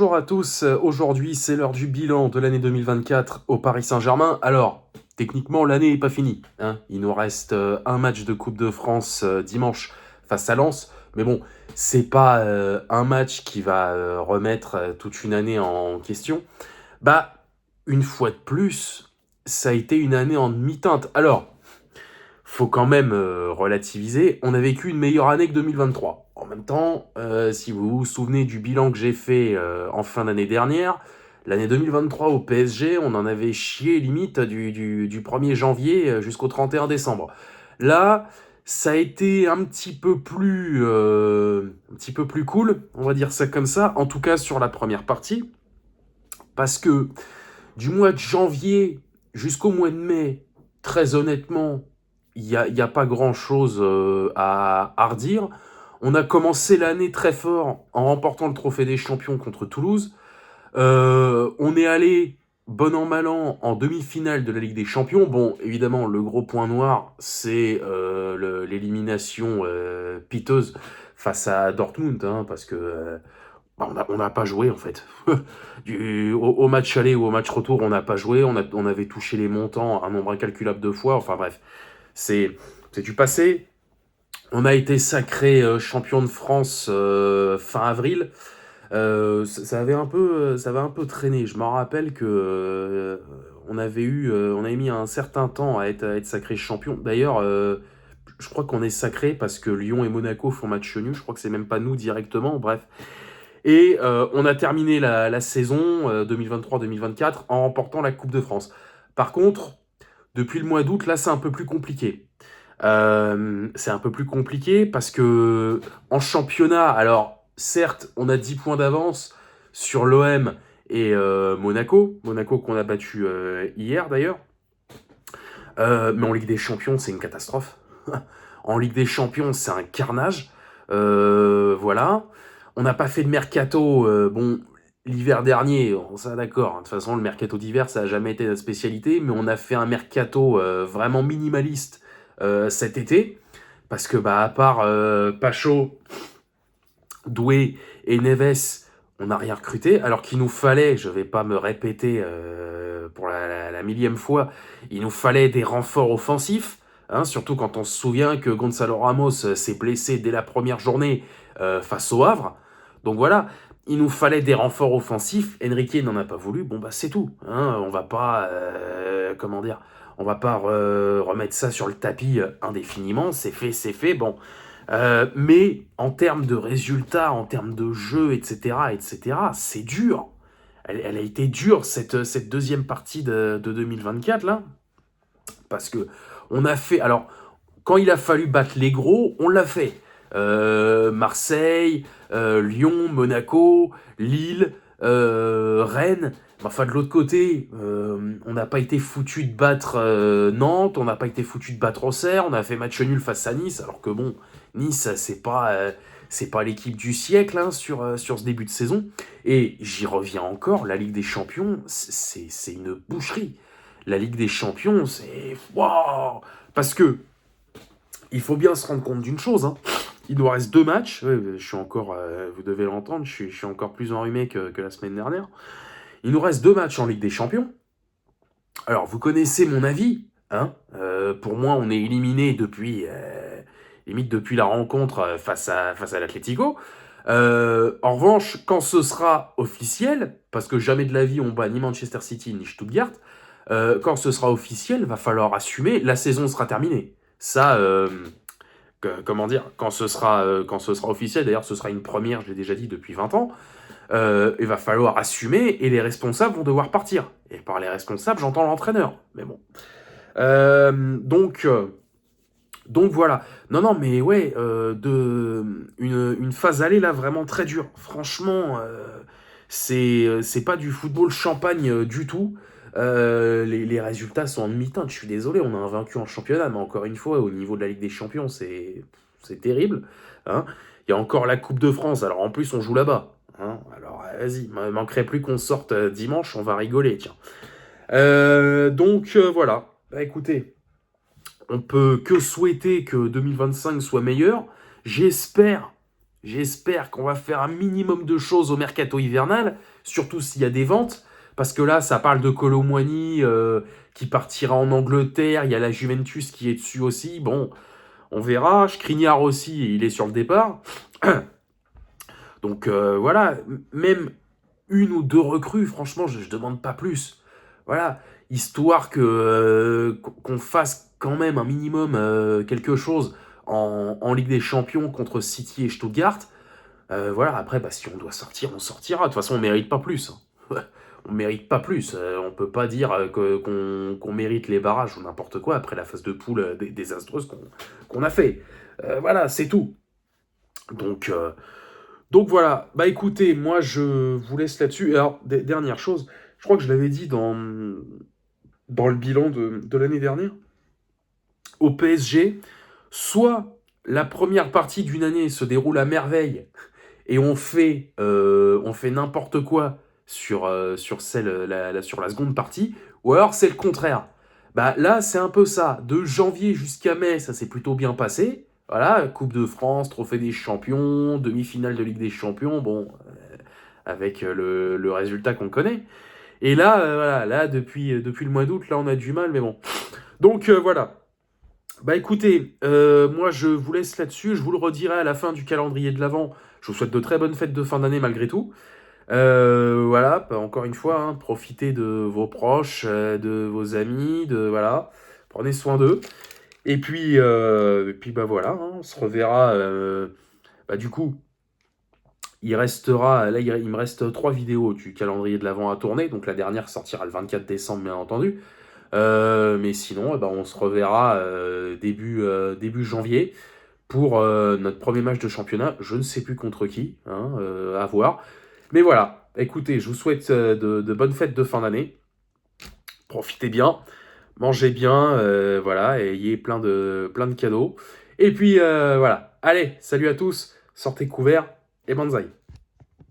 Bonjour à tous, aujourd'hui c'est l'heure du bilan de l'année 2024 au Paris Saint-Germain. Alors, techniquement l'année n'est pas finie, hein. Il nous reste un match de Coupe de France dimanche face à Lens. Mais bon, c'est pas un match qui va remettre toute une année en question. Bah, une fois de plus, ça a été une année en demi-teinte. Alors, faut quand même relativiser, on a vécu une meilleure année que 2023. En même temps, si vous vous souvenez du bilan que j'ai fait en fin d'année dernière, l'année 2023 au PSG, on en avait chié limite du 1er janvier jusqu'au 31 décembre. Là, ça a été un petit peu plus cool, on va dire ça comme ça, en tout cas sur la première partie, parce que du mois de janvier jusqu'au mois de mai, très honnêtement, il y a pas grand-chose à redire. On a commencé l'année très fort en remportant le trophée des champions contre Toulouse. On est allé, bon an mal an, en demi-finale de la Ligue des Champions. Bon, évidemment, le gros point noir, c'est l'élimination piteuse face à Dortmund, hein, parce que on n'a pas joué en fait. Au match aller ou au match retour, on n'a pas joué. On avait touché les montants un nombre incalculable de fois. Enfin bref, c'est c'est du passé. On a été sacré champion de France fin avril. Ça avait un peu traîné. Je m'en rappelle que on avait mis un certain temps à être sacré champion. D'ailleurs, je crois qu'on est sacré parce que Lyon et Monaco font match nul. Je crois que c'est même pas nous directement. Bref. Et on a terminé la saison 2023-2024 en remportant la Coupe de France. Par contre, depuis le mois d'août, là, c'est un peu plus compliqué. C'est un peu plus compliqué parce que en championnat, alors certes, on a 10 points d'avance sur l'OM et Monaco. Monaco qu'on a battu hier d'ailleurs. Mais en Ligue des Champions, c'est une catastrophe. En Ligue des Champions, c'est un carnage. Voilà. On n'a pas fait de mercato. Bon, l'hiver dernier, on s'est d'accord. De toute façon, le mercato d'hiver, ça n'a jamais été notre spécialité. Mais on a fait un mercato vraiment minimaliste cet été. Parce que, bah, à part Pacho, Doué et Neves, on n'a rien recruté. Alors qu'il nous fallait, je vais pas me répéter pour la millième fois, il nous fallait des renforts offensifs. Hein, surtout quand on se souvient que Gonzalo Ramos s'est blessé dès la première journée face au Havre. Donc voilà, il nous fallait des renforts offensifs. Enrique n'en a pas voulu. Bon bah c'est tout. Hein, on va pas, comment dire, on va pas remettre ça sur le tapis indéfiniment. C'est fait, c'est fait. Bon, mais en termes de résultats, en termes de jeu, etc., c'est dur. Elle a été dure cette deuxième partie de 2024 là, parce que on a fait. Alors, quand il a fallu battre les gros, on l'a fait. Marseille, Lyon, Monaco, Lille, Rennes. Enfin, de l'autre côté, on n'a pas été foutu de battre Nantes, on n'a pas été foutu de battre Auxerre, on a fait match nul face à Nice, alors que bon, Nice, c'est pas l'équipe du siècle hein, sur ce début de saison. Et j'y reviens encore, la Ligue des Champions, c'est une boucherie. La Ligue des Champions, c'est... Waouh. Parce que il faut bien se rendre compte d'une chose, hein. Il nous reste deux matchs. Ouais, je suis encore, vous devez l'entendre, je suis encore plus enrhumé que la semaine dernière. Il nous reste deux matchs en Ligue des Champions. Alors, vous connaissez mon avis, hein. Pour moi, on est éliminé depuis, limite depuis la rencontre face à l'Atlético. En revanche, quand ce sera officiel, parce que jamais de la vie on bat ni Manchester City ni Stuttgart, quand ce sera officiel, va falloir assumer, la saison sera terminée. Ça, comment dire, quand ce sera officiel, d'ailleurs ce sera une première, je l'ai déjà dit depuis 20 ans, il va falloir assumer et les responsables vont devoir partir. Et par les responsables, j'entends l'entraîneur. Mais bon. Donc voilà. Non, non, mais ouais, une phase allée là vraiment très dure. Franchement, c'est pas du football champagne du tout. Les résultats sont en demi-teinte. Je suis désolé, on a un vaincu en championnat, mais encore une fois, au niveau de la Ligue des Champions, c'est terrible. Hein. Il y a encore la Coupe de France. Alors en plus, on joue là-bas. Hein. Alors vas-y, il manquerait plus qu'on sorte dimanche, on va rigoler, tiens. Voilà. Bah écoutez, on peut que souhaiter que 2025 soit meilleur. J'espère J'espère qu'on va faire un minimum de choses au mercato hivernal, surtout s'il y a des ventes, parce que là, ça parle de Kolo Muani qui partira en Angleterre, il y a la Juventus qui est dessus aussi, bon, on verra. Skriniar aussi, il est sur le départ. Donc voilà, même une ou deux recrues, franchement, je demande pas plus. Voilà, histoire que qu'on fasse quand même un minimum quelque chose en Ligue des Champions contre City et Stuttgart. Voilà, après, bah, si on doit sortir, on sortira. De toute façon, on mérite pas plus. Hein. On mérite pas plus. On peut pas dire qu'on mérite les barrages ou n'importe quoi après la phase de poule désastreuse qu'on a fait. Voilà, c'est tout. Donc, voilà. Bah écoutez, moi je vous laisse là-dessus. Alors, dernière chose, je crois que je l'avais dit dans le bilan de l'année dernière. Au PSG, soit la première partie d'une année se déroule à merveille et on fait n'importe quoi sur la seconde partie, ou alors c'est le contraire. Bah là, c'est un peu ça. De janvier jusqu'à mai, ça s'est plutôt bien passé. Voilà, Coupe de France, Trophée des Champions, demi-finale de Ligue des Champions, bon, avec le résultat qu'on connaît. Et là, voilà, là depuis le mois d'août, là, on a du mal, mais bon. Donc voilà. Bah écoutez, moi je vous laisse là-dessus, je vous le redirai à la fin du calendrier de l'Avent. Je vous souhaite de très bonnes fêtes de fin d'année malgré tout. Voilà, bah, encore une fois, hein, profitez de vos proches, de vos amis, voilà, prenez soin d'eux. Et puis bah voilà, hein, on se reverra. Bah du coup, il restera, là il me reste 3 vidéos du calendrier de l'Avent à tourner, donc la dernière sortira le 24 décembre bien entendu. Mais sinon, eh ben, on se reverra début janvier pour notre premier match de championnat. Je ne sais plus contre qui, hein, à voir. Mais voilà, écoutez, je vous souhaite de bonnes fêtes de fin d'année. Profitez bien, mangez bien, voilà, et ayez plein de cadeaux. Et puis voilà, allez, salut à tous, sortez couverts et banzai.